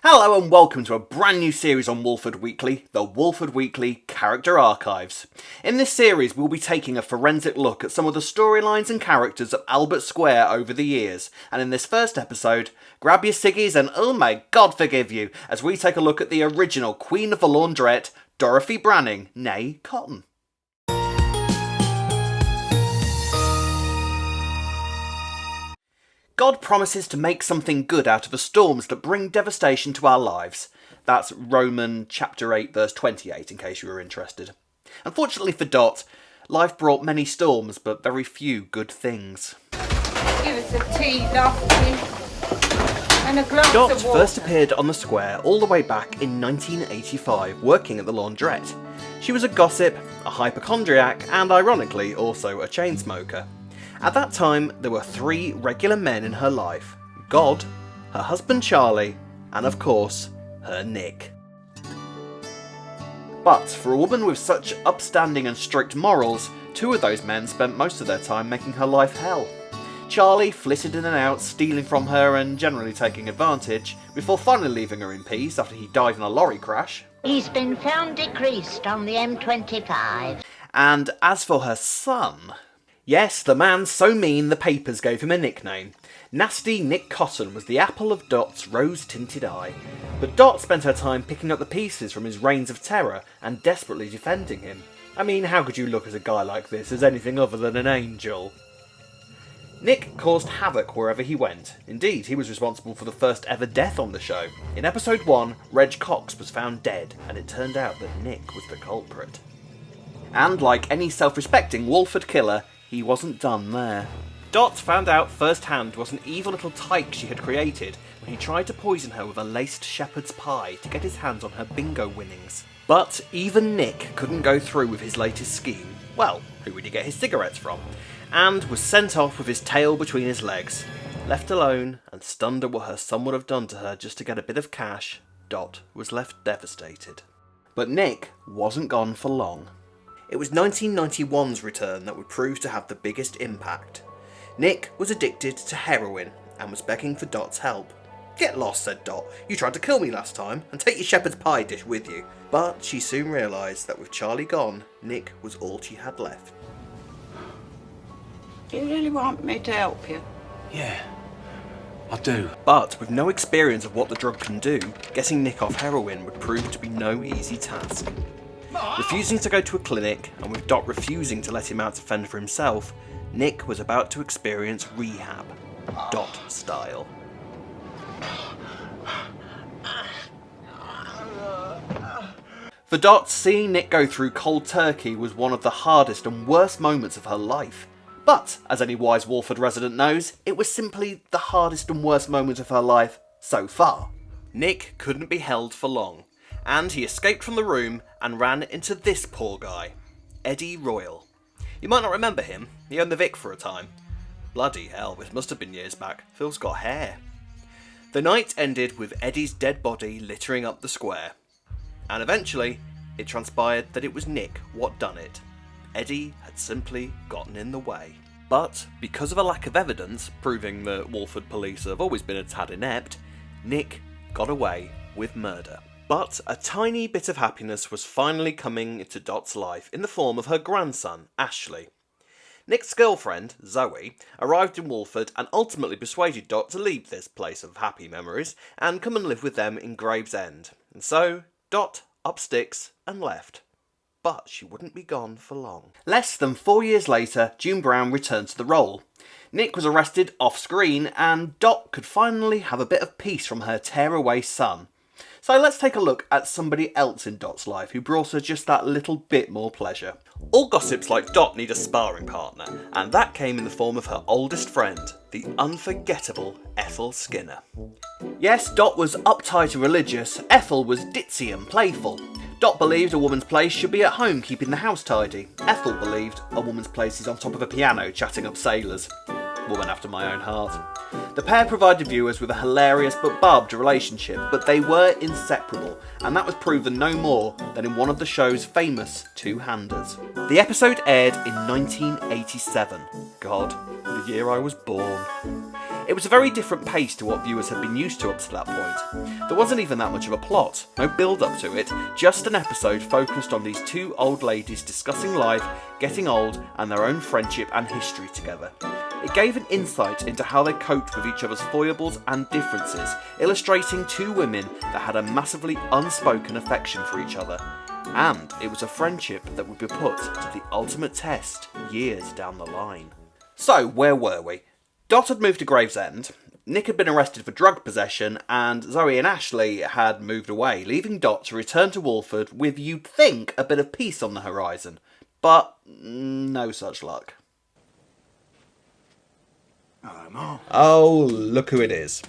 Hello and welcome to a brand new series on Walford Weekly, the Walford Weekly Character Archives. In this series we'll be taking a forensic look at some of the storylines and characters of Albert Square over the years, and in this first episode, grab your ciggies and oh my god forgive you, as we take a look at the original Queen of the Laundrette, Dorothy Branning, née Cotton. God promises to make something good out of the storms that bring devastation to our lives. That's Romans chapter 8 verse 28 in case you were interested. Unfortunately for Dot, life brought many storms but very few good things. Give us a tea, lovely, and a glass Dot of water. first appeared on the square all the way back in 1985, working at the laundrette. She was a gossip, a hypochondriac, and ironically also a chain smoker. At that time, there were three regular men in her life: God, her husband Charlie, and of course, her Nick. But for a woman with such upstanding and strict morals, two of those men spent most of their time making her life hell. Charlie flitted in and out, stealing from her and generally taking advantage, before finally leaving her in peace after he died in a lorry crash. He's been found decreased on the M25. And as for her son, yes, the man so mean the papers gave him a nickname. Nasty Nick Cotton was the apple of Dot's rose-tinted eye. But Dot spent her time picking up the pieces from his reigns of terror and desperately defending him. I mean, how could you look at a guy like this as anything other than an angel? Nick caused havoc wherever he went. Indeed, he was responsible for the first ever death on the show. In episode 1, Reg Cox was found dead, and it turned out that Nick was the culprit. And like any self-respecting Walford killer, he wasn't done there. Dot found out firsthand what an evil little tyke she had created when he tried to poison her with a laced shepherd's pie to get his hands on her bingo winnings. But even Nick couldn't go through with his latest scheme. Well, who would he get his cigarettes from? And was sent off with his tail between his legs. Left alone and stunned at what her son would have done to her just to get a bit of cash, Dot was left devastated. But Nick wasn't gone for long. It was 1991's return that would prove to have the biggest impact. Nick was addicted to heroin and was begging for Dot's help. "Get lost," said Dot. "You tried to kill me last time, and take your shepherd's pie dish with you." But she soon realised that with Charlie gone, Nick was all she had left. Do you really want me to help you? Yeah, I do. But with no experience of what the drug can do, getting Nick off heroin would prove to be no easy task. Refusing to go to a clinic, and with Dot refusing to let him out to fend for himself, Nick was about to experience rehab, Dot style. For Dot, seeing Nick go through cold turkey was one of the hardest and worst moments of her life. But, as any wise Walford resident knows, it was simply the hardest and worst moment of her life so far. Nick couldn't be held for long, and he escaped from the room and ran into this poor guy, Eddie Royal. You might not remember him, he owned the Vic for a time. Bloody hell, this must have been years back. Phil's got hair. The night ended with Eddie's dead body littering up the square. And eventually, it transpired that it was Nick what done it. Eddie had simply gotten in the way. But, because of a lack of evidence, proving that Walford police have always been a tad inept, Nick got away with murder. But a tiny bit of happiness was finally coming into Dot's life in the form of her grandson, Ashley. Nick's girlfriend, Zoe, arrived in Walford and ultimately persuaded Dot to leave this place of happy memories and come and live with them in Gravesend. And so, Dot up sticks and left. But she wouldn't be gone for long. Less than 4 years later, June Brown returned to the role. Nick was arrested off-screen and Dot could finally have a bit of peace from her tear-away son. So let's take a look at somebody else in Dot's life who brought her just that little bit more pleasure. All gossips like Dot need a sparring partner, and that came in the form of her oldest friend, the unforgettable Ethel Skinner. Yes, Dot was uptight and religious, Ethel was ditzy and playful. Dot believed a woman's place should be at home keeping the house tidy. Ethel believed a woman's place is on top of a piano chatting up sailors. Woman after my own heart. The pair provided viewers with a hilarious but barbed relationship, but they were inseparable, and that was proven no more than in one of the show's famous two-handers. The episode aired in 1987. God, the year I was born. It was a very different pace to what viewers had been used to up to that point. There wasn't even that much of a plot, no build-up to it, just an episode focused on these two old ladies discussing life, getting old, and their own friendship and history together. It gave an insight into how they coped with each other's foibles and differences, illustrating two women that had a massively unspoken affection for each other. And it was a friendship that would be put to the ultimate test years down the line. So, where were we? Dot had moved to Gravesend, Nick had been arrested for drug possession, and Zoe and Ashley had moved away, leaving Dot to return to Walford with, you'd think, a bit of peace on the horizon. But no such luck. Hello, Ma. Oh, look who it is.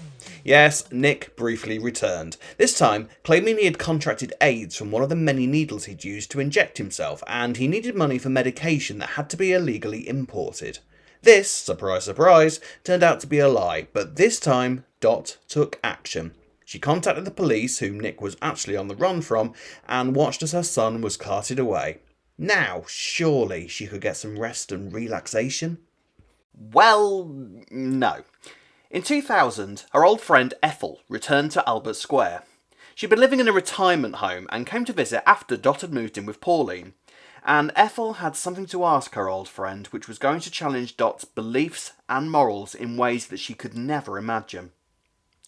Yes, Nick briefly returned, this time claiming he had contracted AIDS from one of the many needles he'd used to inject himself, and he needed money for medication that had to be illegally imported. This, surprise surprise, turned out to be a lie, but this time Dot took action. She contacted the police, whom Nick was actually on the run from, and watched as her son was carted away. Now, surely she could get some rest and relaxation? Well, no. In 2000, her old friend Ethel returned to Albert Square. She'd been living in a retirement home and came to visit after Dot had moved in with Pauline. And Ethel had something to ask her old friend which was going to challenge Dot's beliefs and morals in ways that she could never imagine.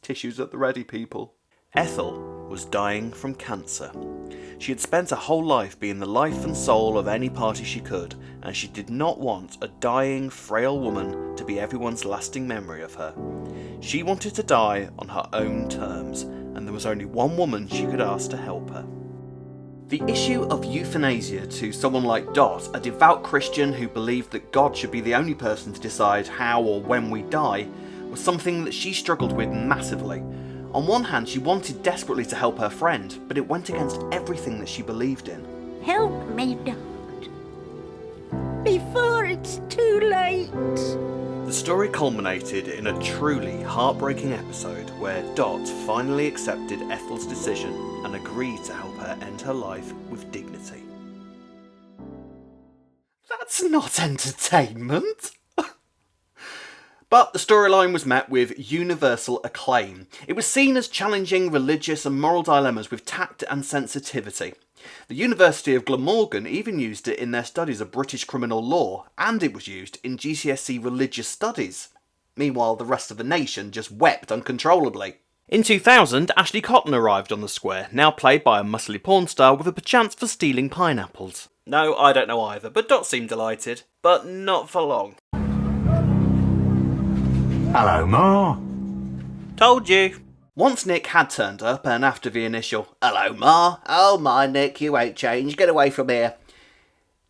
Tissues at the ready, people. Ethel was dying from cancer. She had spent her whole life being the life and soul of any party she could, and she did not want a dying, frail woman to be everyone's lasting memory of her. She wanted to die on her own terms, and there was only one woman she could ask to help her. The issue of euthanasia to someone like Dot, a devout Christian who believed that God should be the only person to decide how or when we die, was something that she struggled with massively. On one hand, she wanted desperately to help her friend, but it went against everything that she believed in. Help me, Dot. Before it's too late. The story culminated in a truly heartbreaking episode where Dot finally accepted Ethel's decision and agreed to help her end her life with dignity. That's not entertainment! But the storyline was met with universal acclaim. It was seen as challenging religious and moral dilemmas with tact and sensitivity. The University of Glamorgan even used it in their studies of British criminal law, and it was used in GCSE religious studies. Meanwhile, the rest of the nation just wept uncontrollably. In 2000, Ashley Cotton arrived on the square, now played by a muscly porn star with a perchance for stealing pineapples. No, I don't know either, but Dot seemed delighted. But not for long. Hello, Ma. Told you. Once Nick had turned up, and after the initial, "Hello, Ma," "Oh my, Nick, you ain't changed, get away from here,"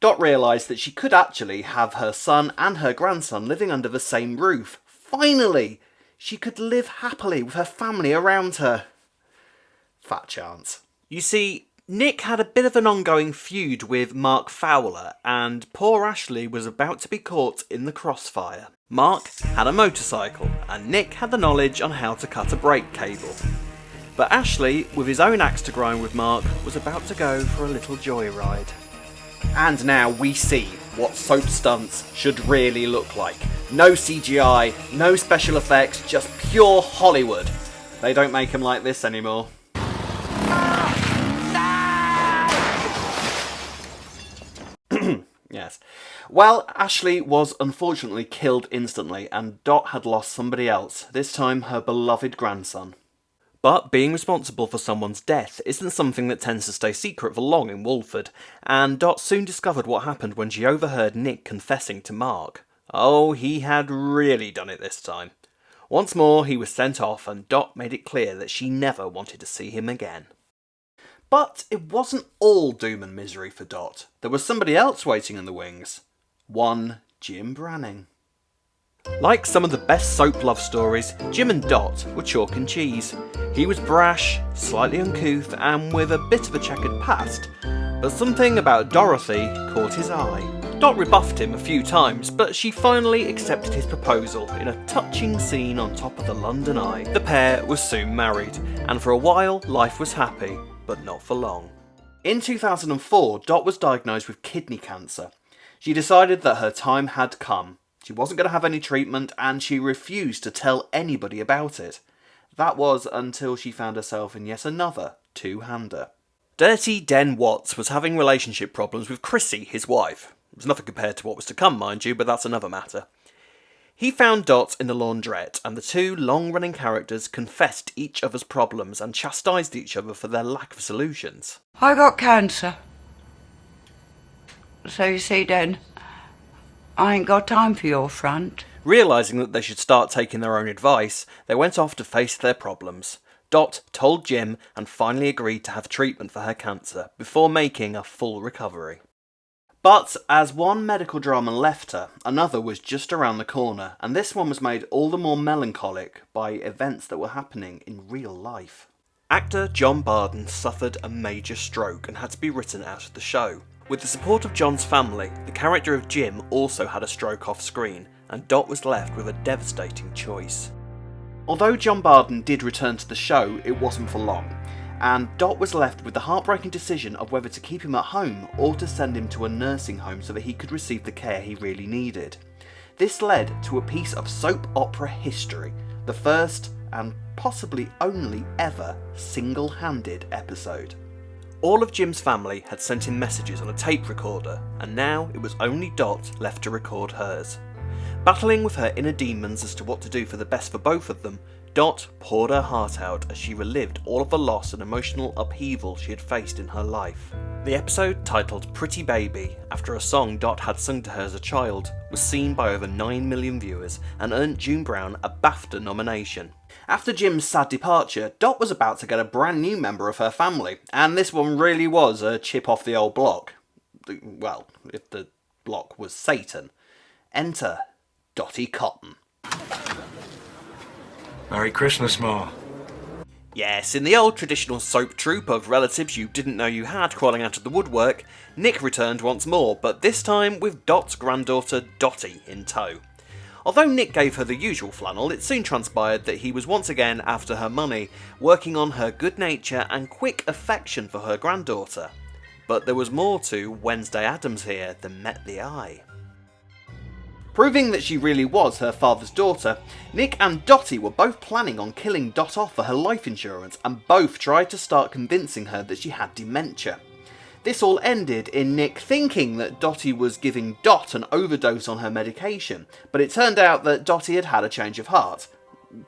Dot realised that she could actually have her son and her grandson living under the same roof. Finally! She could live happily with her family around her. Fat chance. You see, Nick had a bit of an ongoing feud with Mark Fowler, and poor Ashley was about to be caught in the crossfire. Mark had a motorcycle, and Nick had the knowledge on how to cut a brake cable. But Ashley, with his own axe to grind with Mark, was about to go for a little joyride. And now we see what soap stunts should really look like. No CGI, no special effects, just pure Hollywood. They don't make them like this anymore. Yes. Well, Ashley was unfortunately killed instantly, and Dot had lost somebody else, this time her beloved grandson. But being responsible for someone's death isn't something that tends to stay secret for long in Walford, and Dot soon discovered what happened when she overheard Nick confessing to Mark. Oh, he had really done it this time. Once more, he was sent off, and Dot made it clear that she never wanted to see him again. But it wasn't all doom and misery for Dot. There was somebody else waiting in the wings. One Jim Branning. Like some of the best soap love stories, Jim and Dot were chalk and cheese. He was brash, slightly uncouth, and with a bit of a checkered past. But something about Dorothy caught his eye. Dot rebuffed him a few times, but she finally accepted his proposal in a touching scene on top of the London Eye. The pair was soon married, and for a while life was happy, but not for long. In 2004, Dot was diagnosed with kidney cancer. She decided that her time had come. She wasn't going to have any treatment, and she refused to tell anybody about it. That was until she found herself in yet another two-hander. Dirty Den Watts was having relationship problems with Chrissy, his wife. It was nothing compared to what was to come, mind you, but that's another matter. He found Dot in the laundrette, and the two long-running characters confessed each other's problems and chastised each other for their lack of solutions. I got cancer. So you see, Den, I ain't got time for your front. Realising that they should start taking their own advice, they went off to face their problems. Dot told Jim and finally agreed to have treatment for her cancer before making a full recovery. But as one medical drama left her, another was just around the corner, and this one was made all the more melancholic by events that were happening in real life. Actor John Barden suffered a major stroke and had to be written out of the show. With the support of John's family, the character of Jim also had a stroke off screen, and Dot was left with a devastating choice. Although John Barden did return to the show, it wasn't for long, and Dot was left with the heartbreaking decision of whether to keep him at home or to send him to a nursing home so that he could receive the care he really needed. This led to a piece of soap opera history, the first and possibly only ever single-handed episode. All of Jim's family had sent in messages on a tape recorder, and now it was only Dot left to record hers. Battling with her inner demons as to what to do for the best for both of them, Dot poured her heart out as she relived all of the loss and emotional upheaval she had faced in her life. The episode, titled Pretty Baby, after a song Dot had sung to her as a child, was seen by over 9 million viewers and earned June Brown a BAFTA nomination. After Jim's sad departure, Dot was about to get a brand new member of her family, and this one really was a chip off the old block. Well, if the block was Satan. Enter Dottie Cotton. Merry Christmas, Ma. Yes, in the old traditional soap troupe of relatives you didn't know you had crawling out of the woodwork, Nick returned once more, but this time with Dot's granddaughter Dottie in tow. Although Nick gave her the usual flannel, it soon transpired that he was once again after her money, working on her good nature and quick affection for her granddaughter. But there was more to Wednesday Addams here than met the eye. Proving that she really was her father's daughter, Nick and Dottie were both planning on killing Dot off for her life insurance, and both tried to start convincing her that she had dementia. This all ended in Nick thinking that Dottie was giving Dot an overdose on her medication, but it turned out that Dottie had had a change of heart,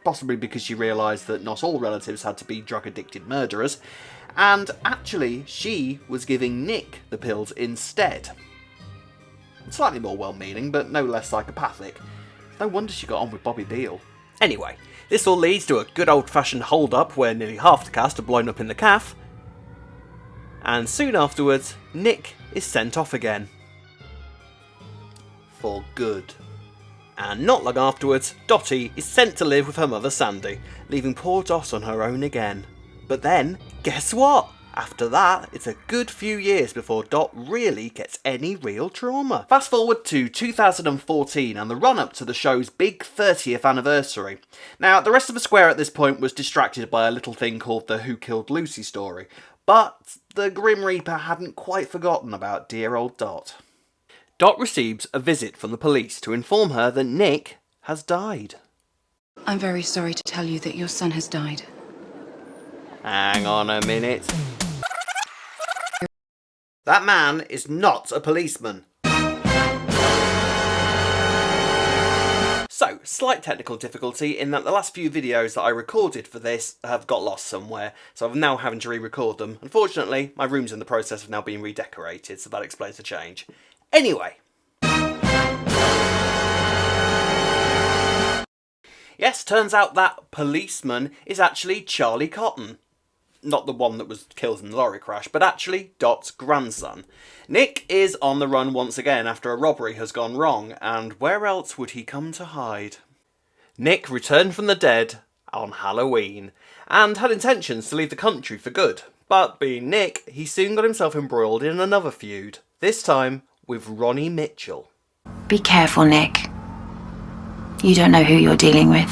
possibly because she realised that not all relatives had to be drug-addicted murderers, and actually she was giving Nick the pills instead. Slightly more well-meaning, but no less psychopathic. No wonder she got on with Bobby Beale. Anyway, this all leads to a good old-fashioned hold-up where nearly half the cast are blown up in the calf. And soon afterwards, Nick is sent off again. For good. And not long afterwards, Dottie is sent to live with her mother Sandy, leaving poor Dot on her own again. But then, guess what? After that, it's a good few years before Dot really gets any real trauma. Fast forward to 2014 and the run-up to the show's big 30th anniversary. Now, the rest of the square at this point was distracted by a little thing called the Who Killed Lucy story, but the Grim Reaper hadn't quite forgotten about dear old Dot. Dot receives a visit from the police to inform her that Nick has died. I'm very sorry to tell you that your son has died. Hang on a minute. That man is not a policeman. So, slight technical difficulty in that the last few videos that I recorded for this have got lost somewhere, so I'm now having to re-record them. Unfortunately, my room's in the process of now being redecorated, so that explains the change. Anyway. Yes, turns out that policeman is actually Charlie Cotton. Not the one that was killed in the lorry crash, but actually Dot's grandson. Nick is on the run once again after a robbery has gone wrong, and where else would he come to hide? Nick returned from the dead on Halloween, and had intentions to leave the country for good. But being Nick, he soon got himself embroiled in another feud, this time with Ronnie Mitchell. Be careful, Nick. You don't know who you're dealing with.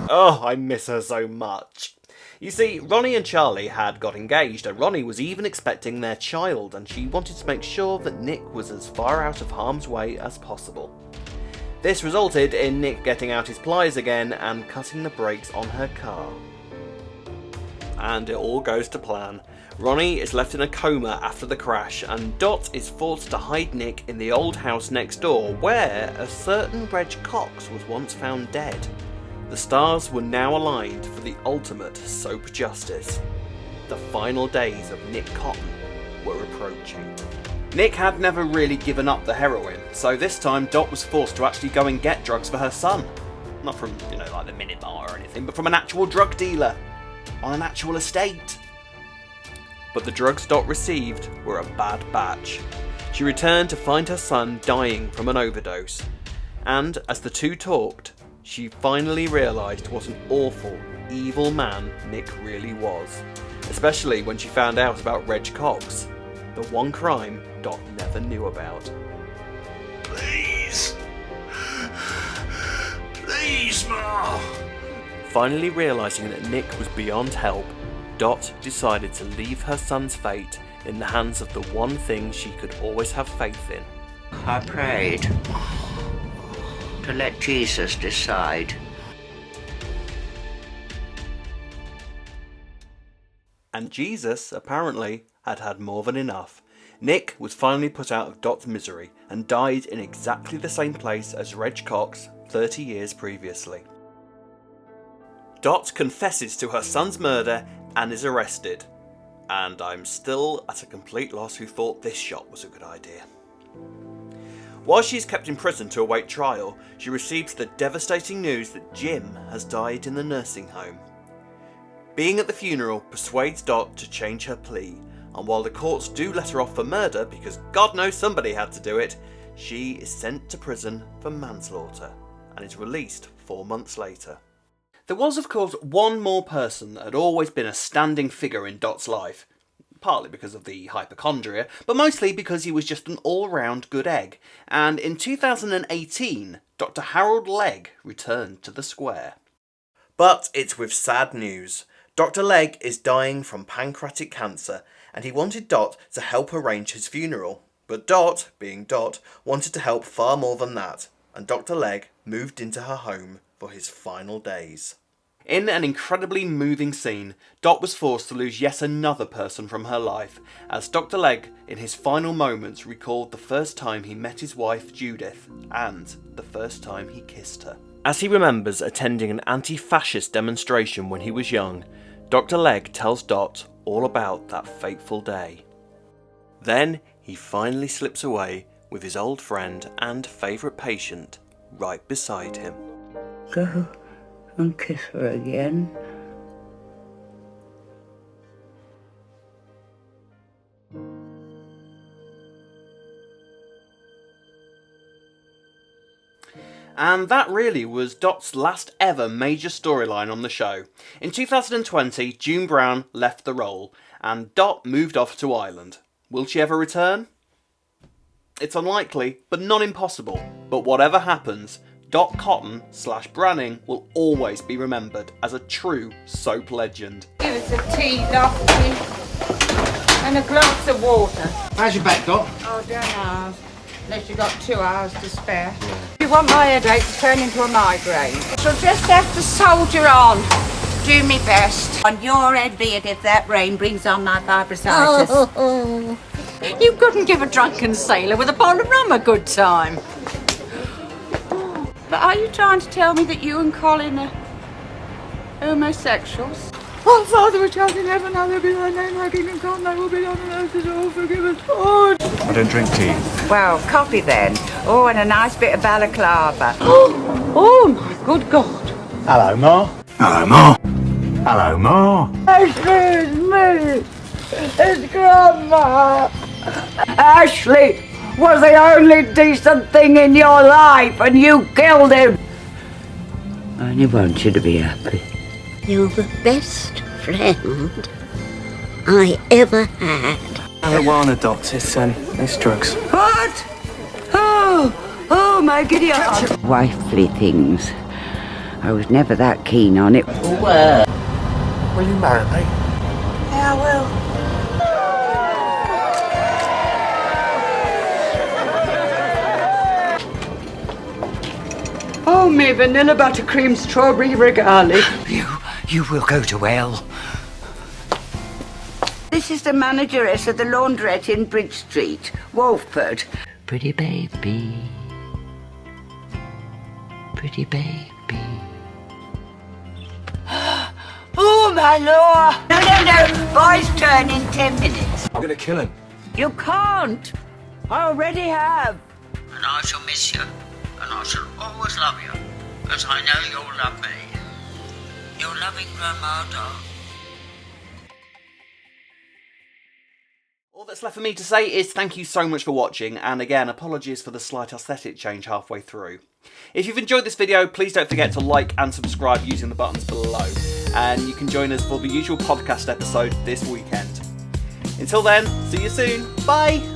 Oh, I miss her so much. You see, Ronnie and Charlie had got engaged, and Ronnie was even expecting their child, and she wanted to make sure that Nick was as far out of harm's way as possible. This resulted in Nick getting out his pliers again and cutting the brakes on her car. And it all goes to plan. Ronnie is left in a coma after the crash, and Dot is forced to hide Nick in the old house next door, where a certain Reg Cox was once found dead. The stars were now aligned for the ultimate soap justice. The final days of Nick Cotton were approaching. Nick had never really given up the heroin, so this time Dot was forced to actually go and get drugs for her son. Not from, like the Minute Bar or anything, but from an actual drug dealer on an actual estate. But the drugs Dot received were a bad batch. She returned to find her son dying from an overdose. And as the two talked, she finally realised what an awful, evil man Nick really was. Especially when she found out about Reg Cox, the one crime Dot never knew about. Please. Please, Ma. Finally realising that Nick was beyond help, Dot decided to leave her son's fate in the hands of the one thing she could always have faith in. I prayed to let Jesus decide. And Jesus, apparently, had had more than enough. Nick was finally put out of Dot's misery and died in exactly the same place as Reg Cox 30 years previously. Dot confesses to her son's murder and is arrested. And I'm still at a complete loss who thought this shot was a good idea. While she's kept in prison to await trial, she receives the devastating news that Jim has died in the nursing home. Being at the funeral persuades Dot to change her plea, and while the courts do let her off for murder, because God knows somebody had to do it, she is sent to prison for manslaughter, and is released 4 months later. There was, of course, one more person that had always been a standing figure in Dot's life, partly because of the hypochondria, but mostly because he was just an all-round good egg, and in 2018, Dr. Harold Legg returned to the square. But it's with sad news. Dr. Legg is dying from pancreatic cancer, and he wanted Dot to help arrange his funeral. But Dot, being Dot, wanted to help far more than that, and Dr. Legg moved into her home for his final days. In an incredibly moving scene, Dot was forced to lose yet another person from her life, as Dr. Legg, in his final moments, recalled the first time he met his wife Judith, and the first time he kissed her. As he remembers attending an anti-fascist demonstration when he was young, Dr. Legg tells Dot all about that fateful day. Then he finally slips away with his old friend and favourite patient right beside him. Go and kiss her again. And that really was Dot's last ever major storyline on the show. In 2020, June Brown left the role, and Dot moved off to Ireland. Will she ever return? It's unlikely, but not impossible. But whatever happens, Dot Cotton / Branning will always be remembered as a true soap legend. Give us a tea, Lofty, and a glass of water. How's your back, Doc? Oh, don't know. Unless you've got 2 hours to spare. You want my headache to turn into a migraine. She'll just have to soldier on. Do me best. On your head be it if that rain brings on my fibrositis. You couldn't give a drunken sailor with a pint of rum a good time. But are you trying to tell me that you and Colin are homosexuals? Oh, Father, which art in heaven, hallowed be thy name, thy kingdom come, thy will be done on earth as all forgive us, Lord. I don't drink tea. Well, coffee then. Oh, and a nice bit of balaclava. Oh, my good God. Hello, Ma. Hello, Ma. Hello, Ma. Excuse me. It's Grandma. Ashley was the only decent thing in your life, and you killed him. I only want you to be happy. You're the best friend I ever had. Marijuana, Doctor. It's drugs. What? Oh, my giddy aunt. Wifely things. I was never that keen on it. Will you marry me? Yeah, I will. me vanilla buttercream strawberry regale. You will go to hell. This is the manageress of the laundrette in Bridge Street, Walford. Pretty baby. Pretty baby. Oh, my lord! No. Boy's turn in 10 minutes. I'm gonna kill him. You can't. I already have. And I shall miss you. And I shall always love you. As I know you'll love me. Your loving Grandma Doll. All that's left for me to say is thank you so much for watching, and again, apologies for the slight aesthetic change halfway through. If you've enjoyed this video, please don't forget to like and subscribe using the buttons below, and you can join us for the usual podcast episode this weekend. Until then, see you soon, bye!